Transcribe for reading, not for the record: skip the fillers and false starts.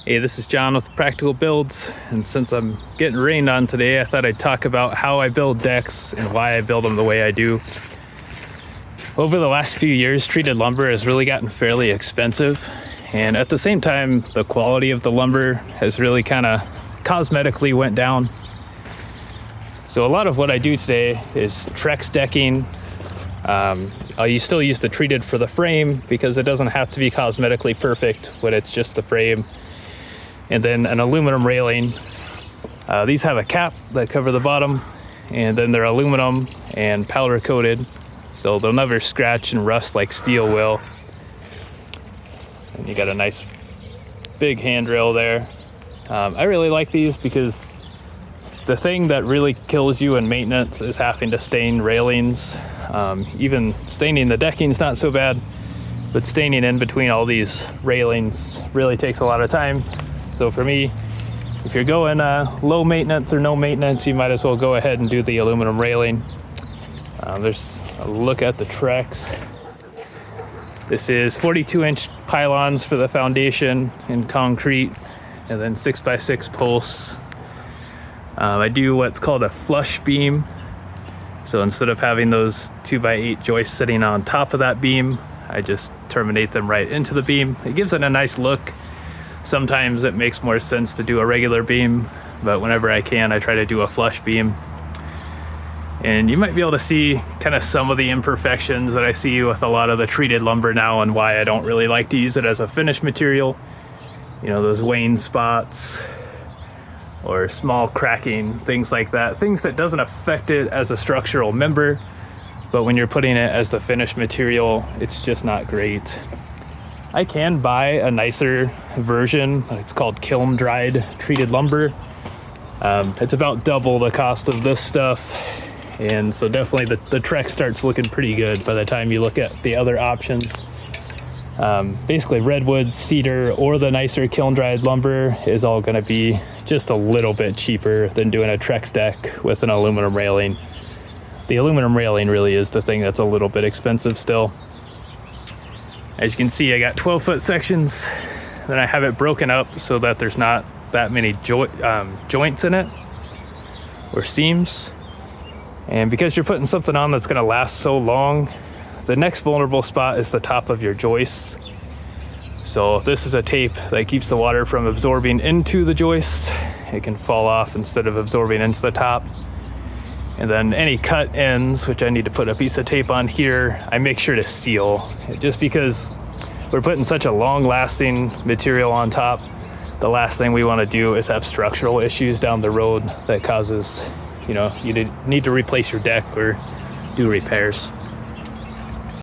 Hey, this is John with Practical Builds, and since I'm getting rained on today, I thought I'd talk about how I build decks and why I build them the way I do. Over the last few years, treated lumber has really gotten fairly expensive, and at the same time, the quality of the lumber has really kind of cosmetically went down. So a lot of what I do today is Trex decking. You still use the treated for the frame because it doesn't have to be cosmetically perfect when it's just the frame. And then an aluminum railing. These have a cap that cover the bottom, and then they're aluminum and powder coated, so they'll never scratch and rust like steel will. And you got a nice big handrail there. I really like these because the thing that really kills you in maintenance is having to stain railings. Even staining the decking is not so bad, but staining in between all these railings really takes a lot of time. So for me, if you're going low maintenance or no maintenance, you might as well go ahead and do the aluminum railing. There's a look at the Trex. This is 42-inch pylons for the foundation in concrete, and then 6x6 posts. I do what's called a flush beam. So instead of having those 2x8 joists sitting on top of that beam, I just terminate them right into the beam. It gives it a nice look. Sometimes it makes more sense to do a regular beam, but whenever I can, I try to do a flush beam. And you might be able to see kind of some of the imperfections that I see with a lot of the treated lumber now and why I don't really like to use it as a finished material. You know, those wane spots or small cracking, things like that. Things that doesn't affect it as a structural member, but when you're putting it as the finished material, it's just not great. I can buy a nicer version. It's called kiln dried treated lumber. It's about double the cost of this stuff. And so definitely the Trex starts looking pretty good by the time you look at the other options. Basically redwood, cedar, or the nicer kiln dried lumber is all gonna be just a little bit cheaper than doing a Trex deck with an aluminum railing. The aluminum railing really is the thing that's a little bit expensive still. As you can see, I got 12-foot sections. Then I have it broken up so that there's not that many joints in it or seams. And because you're putting something on that's gonna last so long, the next vulnerable spot is the top of your joists. So this is a tape that keeps the water from absorbing into the joist. It can fall off instead of absorbing into the top. And then any cut ends, which I need to put a piece of tape on here, I make sure to seal. Just because we're putting such a long-lasting material on top, the last thing we want to do is have structural issues down the road that causes, you need to replace your deck or do repairs.